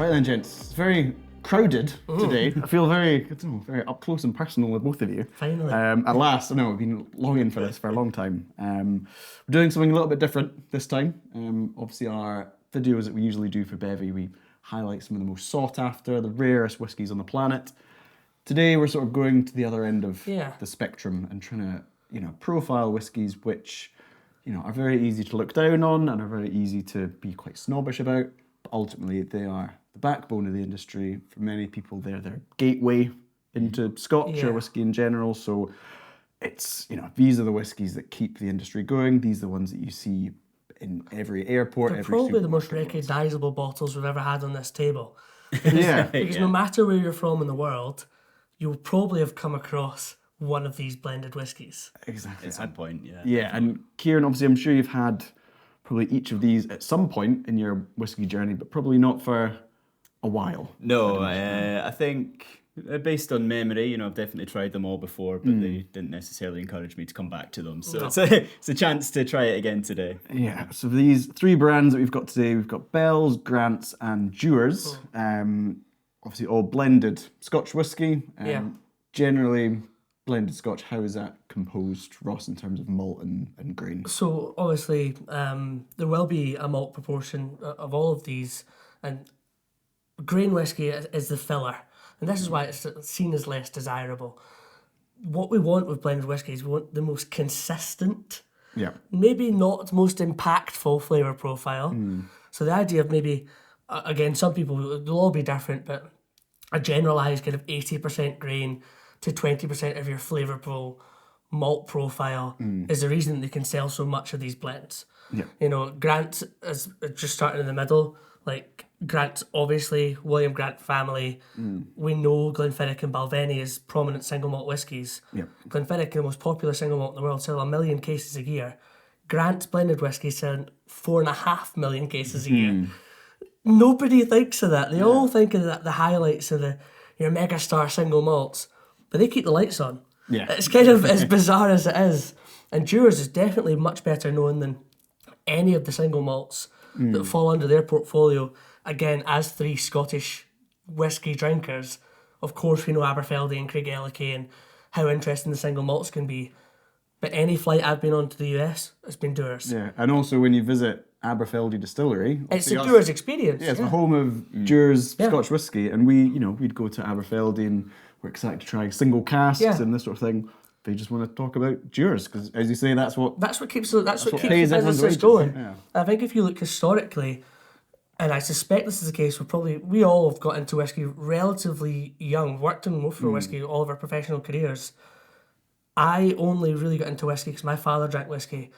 Right then, gents, it's very crowded today. I feel very up close and personal with both of you. Finally. At last, I know, we've been longing for this for a long time. We're doing something a little bit different this time. Obviously, our videos that we usually do for Bevvy, we highlight some of the most sought after, the rarest whiskies on the planet. Today, we're sort of going to the other end of the spectrum and trying to, profile whiskies which, are very easy to look down on and are very easy to be quite snobbish about. But ultimately, they are the backbone of the industry. For many people, they're their gateway into Scotch or whiskey in general. So it's, these are the whiskies that keep the industry going. These are the ones that you see in every airport. They're probably the most recognisable bottles we've ever had on this table. Because no matter where you're from in the world, you'll probably have come across one of these blended whiskies. Exactly. At some point, yeah. Yeah, and Kieran, obviously, I'm sure you've had probably each of these at some point in your whiskey journey, but probably not for a while. No, I think based on memory, I've definitely tried them all before, but they didn't necessarily encourage me to come back to them. So it's a chance to try it again today. Yeah, so these three brands that we've got today, we've got Bell's, Grant's and Dewar's. Obviously all blended Scotch whiskey. Generally, blended Scotch, how is that composed, Ross, in terms of malt and grain? So obviously, there will be a malt proportion of all of these, and grain whiskey is the filler, and this is why it's seen as less desirable. What we want with blended whiskey is we want the most consistent, maybe not most impactful flavour profile. So the idea of maybe, again, some people, they'll all be different, but a generalised kind of 80% grain to 20% of your flavourful malt profile is the reason they can sell so much of these blends. Grant is just starting in the middle. Like, Grant, obviously, William Grant family. We know Glenfiddich and Balvenie as prominent single malt whiskies. Glenfiddich, the most popular single malt in the world, sell 1 million cases a year. Grant's blended whiskey selling 4.5 million cases a year. Nobody thinks of that. They all think of the highlights of your megastar single malts, but they keep the lights on. It's kind of as bizarre as it is. And Dewar's is definitely much better known than any of the single malts that fall under their portfolio. Again, as three Scottish whiskey drinkers, of course we know Aberfeldy and Craigellachie and how interesting the single malts can be. But any flight I've been on to the US, it's been Dewar's. Yeah, and also when you visit Aberfeldy Distillery, it's a Dewar's experience. Yeah, it's the home of Dewar's Scotch whisky, and we'd go to Aberfeldy and we're excited to try single casks and this sort of thing. They just want to talk about Dewar's because, as you say, that's what keeps the business going. Yeah. I think if you look historically, and I suspect this is the case, we all have got into whiskey relatively young, worked in most for whiskey all of our professional careers. I only really got into whiskey because my father drank whiskey.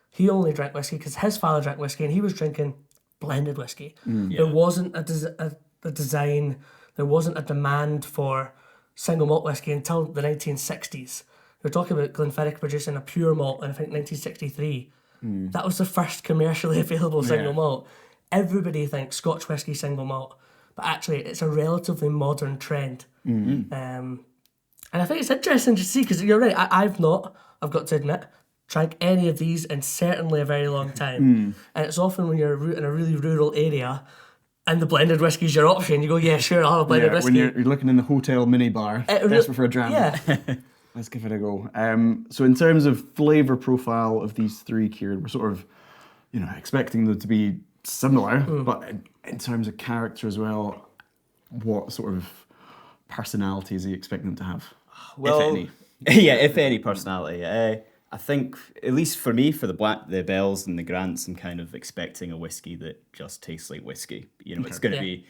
He only drank whiskey because his father drank whiskey and he was drinking blended whiskey. There wasn't a design, there wasn't a demand for single malt whiskey until the 1960s. We're talking about Glenfiddich producing a pure malt in, I think, 1963. That was the first commercially available single malt. Everybody thinks Scotch whiskey single malt, but actually it's a relatively modern trend. And I think it's interesting to see, because you're right, I've got to admit, drank any of these in certainly a very long time. And it's often when you're in a really rural area and the blended whiskey's your option, you go, yeah, sure, I'll have a blended whiskey. When you're looking in the hotel minibar, desperate for a dram. Yeah. Let's give it a go. So in terms of flavour profile of these three, Kieran, we're sort of, expecting them to be similar, but in terms of character as well, what sort of personalities are you expecting them to have? Well, if any. Yeah, if any personality. I think, at least for me, for the Bells and the Grants, I'm kind of expecting a whiskey that just tastes like whiskey. It's going to be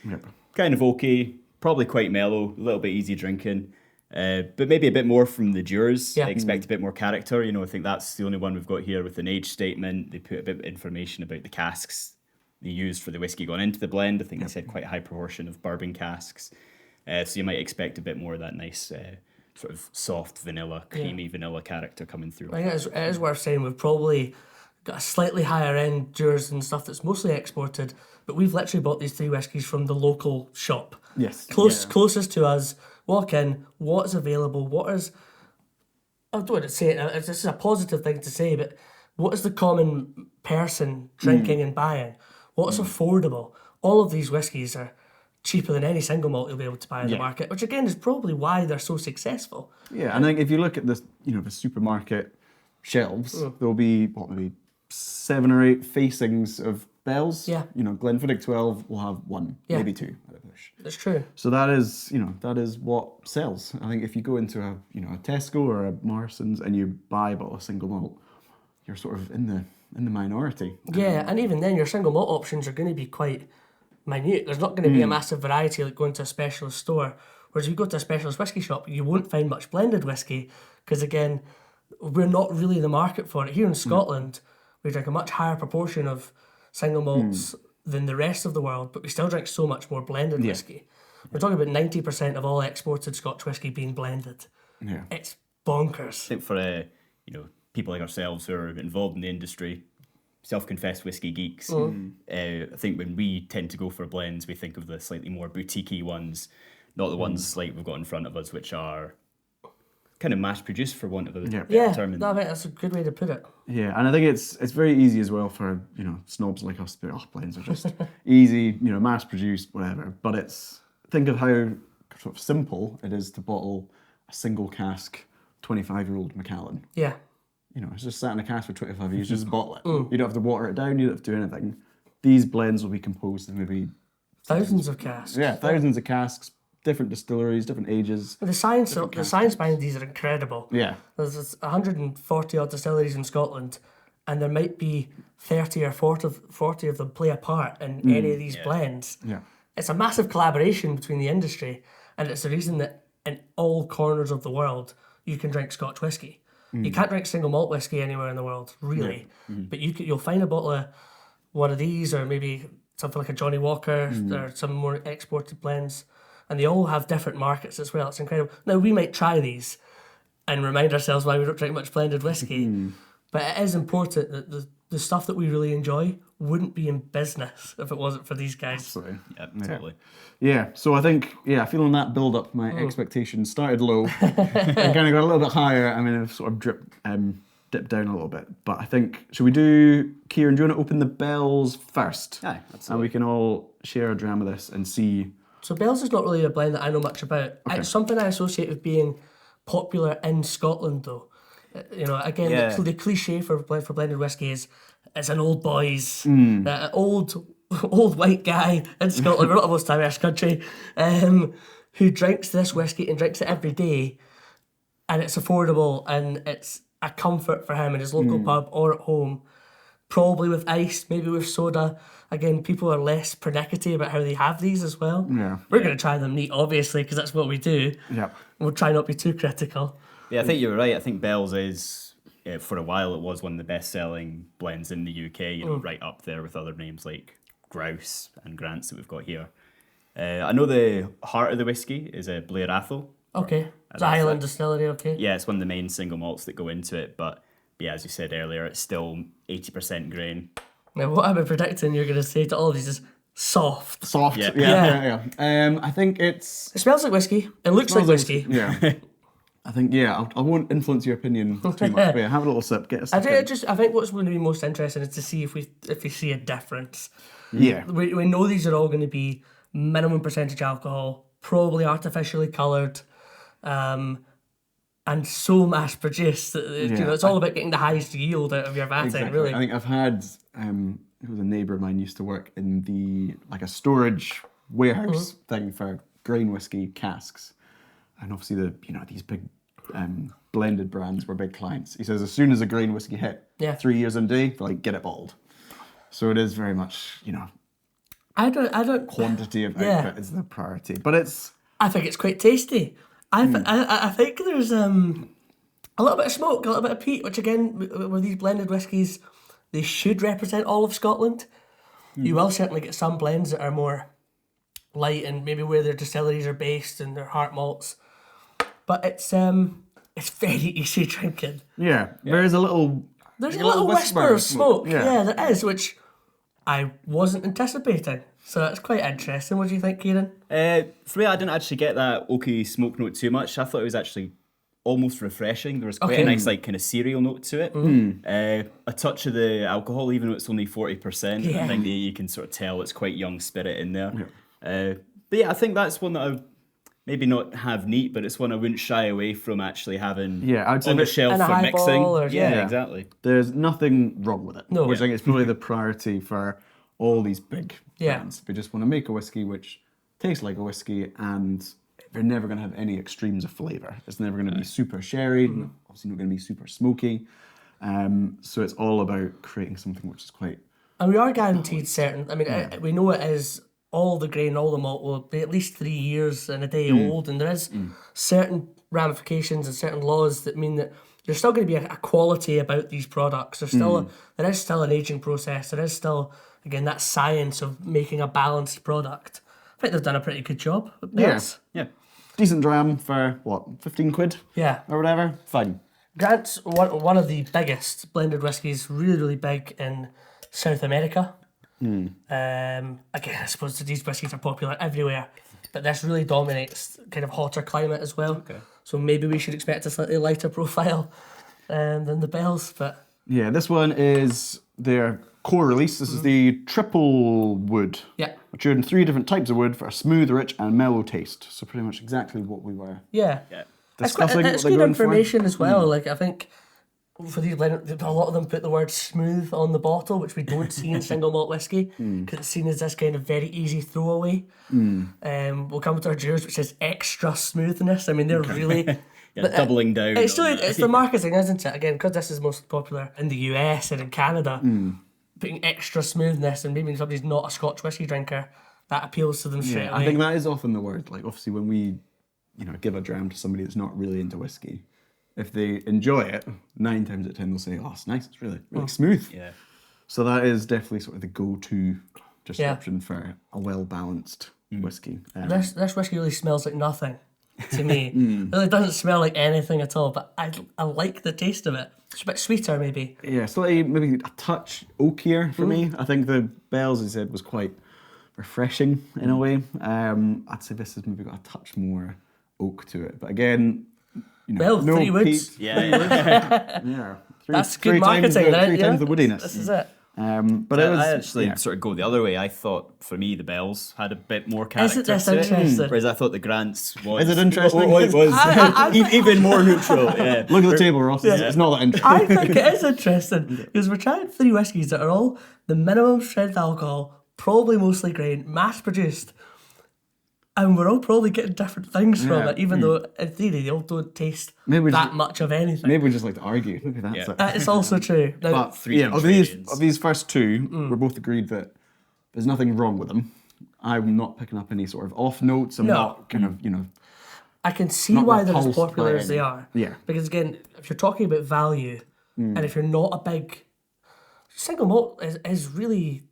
kind of oaky, probably quite mellow, a little bit easy drinking. But maybe a bit more from the Dewar's. I expect a bit more character. I think that's the only one we've got here with an age statement. They put a bit of information about the casks they used for the whiskey going into the blend. I think they said quite a high proportion of bourbon casks. So you might expect a bit more of that nice sort of soft vanilla, creamy vanilla character coming through. I think it is worth saying we've probably got a slightly higher end Dewar's and stuff that's mostly exported, but we've literally bought these three whiskies from the local shop. Yes. Closest to us. Walk in, what's available, I don't want to say it, this is a positive thing to say, but what is the common person drinking and buying? What's affordable? All of these whiskies are cheaper than any single malt you'll be able to buy in the market, which again is probably why they're so successful. Yeah, and I think if you look at this, the supermarket shelves, there'll be maybe 7 or 8 facings of Bells. Yeah. Glenfiddich 12 will have 1, maybe 2 at a push. That's true. So that is what sells. I think if you go into a Tesco or a Morrison's and you buy a bottle of single malt, you're sort of in the minority. Yeah, and even then your single malt options are going to be quite minute. There's not going to be a massive variety like going to a specialist store. Whereas if you go to a specialist whiskey shop, you won't find much blended whiskey because, again, we're not really the market for it. Here in Scotland, we drink a much higher proportion of single malts than the rest of the world, but we still drink so much more blended whiskey. We're talking about 90% of all exported Scotch whiskey being blended. Yeah. It's bonkers. I think for people like ourselves who are involved in the industry, self-confessed whiskey geeks, I think when we tend to go for blends, we think of the slightly more boutique-y ones, not the ones like we've got in front of us, which are kind of mass-produced, for want of a better term. I think that's a good way to put it. Yeah, and I think it's very easy as well for snobs like us to be, blends are just easy, mass-produced, whatever. But think of how sort of simple it is to bottle a single cask 25-year-old Macallan. Yeah. It's just sat in a cask for 25 years, just bottle it. You don't have to water it down, you don't have to do anything. These blends will be composed of maybe thousands of casks. Yeah, thousands of casks, different distilleries, different ages. The science behind these are incredible. Yeah. There's 140 odd distilleries in Scotland, and there might be 30 or 40 of them play a part in any of these blends. Yeah. It's a massive collaboration between the industry, and it's the reason that in all corners of the world you can drink Scotch whiskey. You can't drink single malt whiskey anywhere in the world, really. But you'll find a bottle of one of these, or maybe something like a Johnny Walker, or some more exported blends, and they all have different markets as well. It's incredible. Now, we might try these and remind ourselves why we don't drink much blended whiskey, but it is important that the stuff that we really enjoy wouldn't be in business if it wasn't for these guys. Absolutely. Yeah, totally. Yeah, so I think, feeling that build up, my expectations started low and kind of got a little bit higher. I mean, I've sort of dipped down a little bit. But I think, should we do, Kieran, do you want to open the Bells first? Aye, absolutely. And we can all share a dram of this and see. So Bells is not really a blend that I know much about. Okay. It's something I associate with being popular in Scotland, though. Again, the cliche for blended whiskey is it's an old boys, old white guy in Scotland, we're not the most diverse country, who drinks this whiskey and drinks it every day, and it's affordable and it's a comfort for him in his local pub or at home, probably with ice, maybe with soda. Again, people are less pernickety about how they have these as well. Yeah. We're going to try them neat, obviously, because that's what we do. Yeah. We'll try not to be too critical. Yeah, I think you're right. I think Bells is, for a while, it was one of the best-selling blends in the UK, right up there with other names like Grouse and Grants that we've got here. I know the heart of the whiskey is a Blair Athol. Okay. It's a Highland distillery, okay. Yeah, it's one of the main single malts that go into it, but as you said earlier, it's still 80% grain. Now, what I'm predicting you're going to say to all of these is soft. Soft, Yeah. I think it smells like whiskey. It looks like whiskey. Yeah. I think, I won't influence your opinion too much, but have a little sip, get a sip. I think what's going to be most interesting is to see if we see a difference. Yeah. We know these are all going to be minimum percentage alcohol, probably artificially coloured, and so mass produced that it's all about getting the highest yield out of your vat. Exactly. Really. I think I've had it was a neighbour of mine used to work in a storage warehouse thing for grain whiskey casks, and obviously these big blended brands were big clients. He says as soon as a grain whiskey hit 3 years in a day, they're like, get it bottled. So it is very much I don't quantity of output is the priority, but I think it's quite tasty. I think there's a little bit of smoke, a little bit of peat, which again, with these blended whiskies, they should represent all of Scotland. You will certainly get some blends that are more light and maybe where their distilleries are based and their heart malts. But it's very easy drinking. Yeah, there's a little whisper of smoke. Yeah, there is, which I wasn't anticipating. So it's quite interesting. What do you think, Kieran? For me, I didn't actually get that oaky smoke note too much. I thought it was actually almost refreshing. There was quite a nice kind of cereal note to it. A touch of the alcohol, even though it's only 40%. I think you can sort of tell it's quite young spirit in there. But yeah, I think that's one that I maybe not have neat, but it's one I wouldn't shy away from actually having I'd say on the that- shelf And a for highball mixing. or- Yeah, exactly. There's nothing wrong with it. No. Which I think is probably the priority for all these big Yeah. brands. We just want to make a whiskey which tastes like a whiskey, and they're never going to have any extremes of flavour. It's never going to be super sherry, obviously not going to be super smoky. So it's all about creating something which is quite... And we are guaranteed certain. I mean, we know it is all the grain, all the malt will be at least 3 years and a day old, and there is certain ramifications and certain laws that mean that there's still going to be a quality about these products. There's still there is still an aging process. There is still, again, that science of making a balanced product. I think they've done a pretty good job. Yes. Yeah. Decent dram for, what, 15 quid? Yeah. Or whatever? Fine. Grant's one of the biggest blended whiskies, really, really big in South America. Again, I suppose these whiskies are popular everywhere, but this really dominates kind of hotter climate as well. Okay. So maybe we should expect a slightly lighter profile than the Bells, but... Yeah, this one is their core release. This is the triple wood. Yeah. Matured in 3 different types of wood for a smooth, rich and mellow taste. So pretty much exactly what we were Yeah. discussing. It's what they're good going for. information as well. Like, I think for these blended, a lot of them put the word smooth on the bottle, which we don't see in single malt whiskey, because it's seen as this kind of very easy throwaway. We'll come to our Dewars, which says extra smoothness. I mean, they're really... Doubling down. It's on really, that. it's the marketing, isn't it? Again, because this is most popular in the US and in Canada, putting extra smoothness, and maybe somebody's not a Scotch whisky drinker, that appeals to them straight away. I think that is often the word. Like, obviously, when we, give a dram to somebody that's not really into whiskey, if they enjoy it, 9 times out of 10 they'll say, "Oh, it's nice. It's really, really smooth." Yeah. So that is definitely sort of the go-to description for a well-balanced whiskey. This whiskey really smells like nothing to me. It really doesn't smell like anything at all, but I like the taste of it. It's a bit sweeter, maybe. Yeah, slightly, maybe a touch oakier for me. I think the Bells, as I said, was quite refreshing in a way. I'd say this has maybe got a touch more oak to it. But again, Well, no 3 woods. peat. Yeah. Yeah. That's good marketing, right? Three times the woodiness. This is it. But it was, I actually yeah. sort of go the other way. I thought, for me, the Bells had a bit more character Isn't this to it, interesting? whereas I thought the Grants was... Is it interesting? Well, it was even more neutral, yeah. Look at the table, Ross. It's not that interesting. I think it is interesting because we're trying 3 whiskies that are all the minimum strength alcohol, probably mostly grain, mass produced, and we're all probably getting different things from it, even though in theory they all don't taste Maybe we that just- much of anything. Maybe we just like to argue. Maybe that's it. It's also true. Now, But Three yeah, of these contrarians. first 2, we're both agreed that there's nothing wrong with them. I'm not picking up any sort of off notes. I'm No. not kind of, I can see not why they're as repulsed popular by as they any- are. Yeah. Because again, if you're talking about value, and if you're not a big single malt is really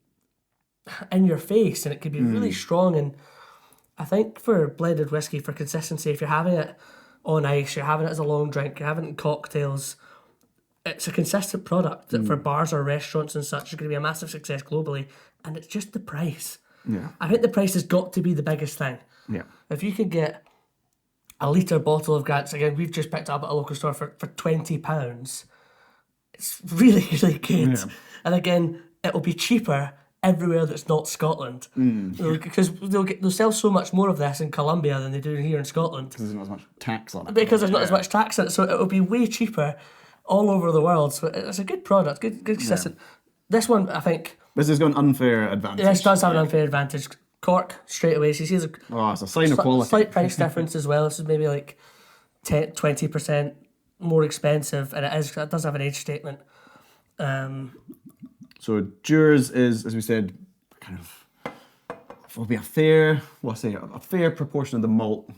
in your face, and it can be really strong. And I think for blended whiskey, for consistency, if you're having it on ice, you're having it as a long drink, you're having it in cocktails, it's a consistent product that for bars or restaurants and such is going to be a massive success globally. And it's just the price. Yeah. I think the price has got to be the biggest thing. Yeah. If you could get a litre bottle of Grant's, again, we've just picked up at a local store for £20, it's really, really good. Yeah. And again, it'll be cheaper everywhere that's not Scotland. Because they'll sell so much more of this in Colombia than they do here in Scotland. There's not as much tax on it. Because there's not as much tax on it, so it'll be way cheaper all over the world. So it's a good product, good consistent. This one, I think, This has got an unfair advantage. this does have an unfair advantage. Cork, straight away, so you see there's a Oh, it's a sign of quality. slight price difference as well. This is maybe like 20% more expensive, and it does have an age statement. So Dewars is, as we said, kind of will be a fair proportion of the malt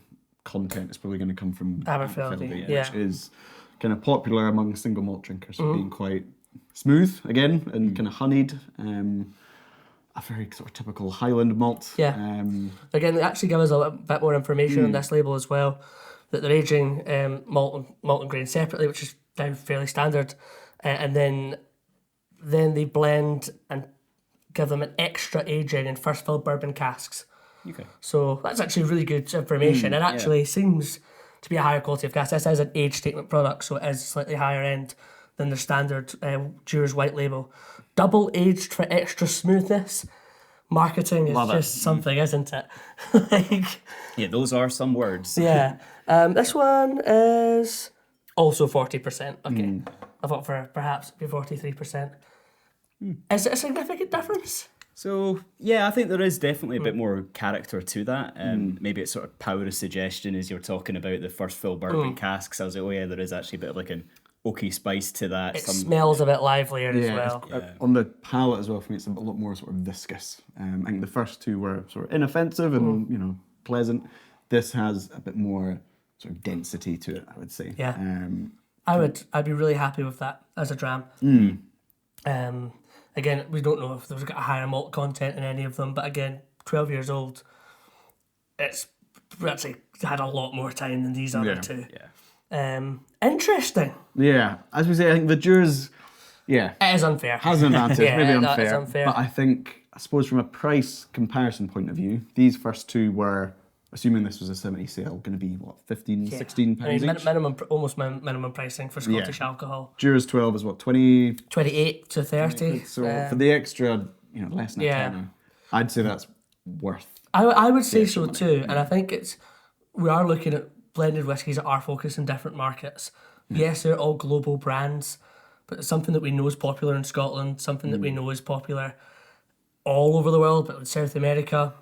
content is probably going to come from Aberfeldy, which yeah. is kind of popular among single malt drinkers for being quite smooth again and kind of honeyed. A very sort of typical Highland malt. Yeah. Again, they actually give us a bit more information on this label as well, that they're aging malt and grain separately, which is down fairly standard, and then they blend and give them an extra aging in first fill bourbon casks. Okay. So that's actually really good information. It actually seems to be a higher quality of cask. This is an age statement product, so it is slightly higher end than the standard Dewars white label. Double aged for extra smoothness. Marketing is Love it. just something, isn't it? Like, Yeah, those are some words. yeah. This one is also 40%. Okay. I thought for perhaps it'd be 43%. Is it a significant difference? So, yeah, I think there is definitely a bit more character to that. Maybe it's sort of power of suggestion as you're talking about the first full bourbon casks. I was like, oh yeah, there is actually a bit of like an oaky spice to that. It smells a bit livelier as Yeah, well. on the palate as well, for me, it's a lot more sort of viscous. I think the first two were sort of inoffensive and pleasant. This has a bit more sort of density to it, I would say. Yeah. I'd be really happy with that as a dram. Again, we don't know if there's got a higher malt content in any of them, but again, 12 years old, it's actually had a lot more time than these other two. Yeah. Interesting. Yeah, as we say, I think the Dewar's, It is unfair. has an advantage, Yeah, maybe that is unfair, unfair. but I suppose from a price comparison point of view, these first two were, assuming this was a 70 sale, going to be, what, 15, 16 pounds each? Almost minimum pricing for Scottish alcohol. Dewar's 12 is what, 20? 28 to 30. So for the extra, less than a Yeah. tenner, I'd say that's worth. I would say so too, and I think we are looking at blended whiskies that are focused in different markets. Yes, they're all global brands, but it's something that we know is popular in Scotland, something that we know is popular all over the world, but in South America,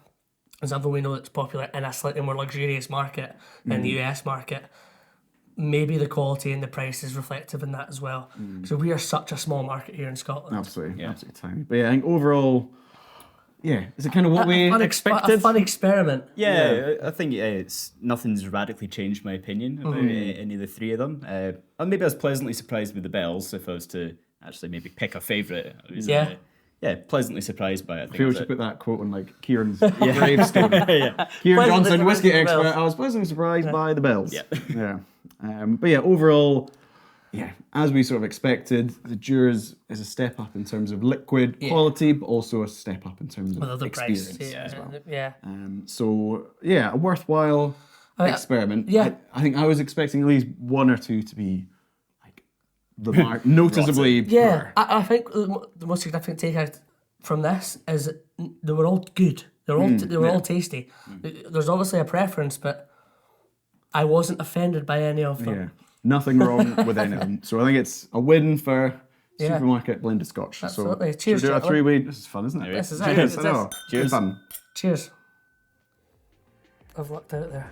and something we know that's popular in a slightly more luxurious market, in the US market. Maybe the quality and the price is reflective in that as well. So we are such a small market here in Scotland. Absolutely tiny. But yeah, I think overall, is it kind of what we expected? A fun experiment. Yeah, I think nothing's radically changed my opinion about any of the three of them. And maybe I was pleasantly surprised with the bells. If I was to actually maybe pick a favourite, I was, pleasantly surprised by it. I feel we should put that quote on like Kieran's gravestone. Kieran Johnson, whiskey expert. I was pleasantly surprised by the bells. Yeah. But yeah, overall, as we sort of expected, the Dewar's is a step up in terms of liquid quality, but also a step up in terms of experience as well. So a worthwhile experiment. Yeah. I think I was expecting at least one or two to be like noticeably poor. I think the most significant takeout from this is that they were all good. They were all tasty. There's obviously a preference, but I wasn't offended by any of them. Yeah. Nothing wrong with any of them. So I think it's a win for supermarket blended Scotch. Absolutely. So Cheers, should we do a gentlemen. 3-way? This is fun, isn't it? This is Cheers. it. I know. Cheers. Good fun. Cheers. I've lucked out there.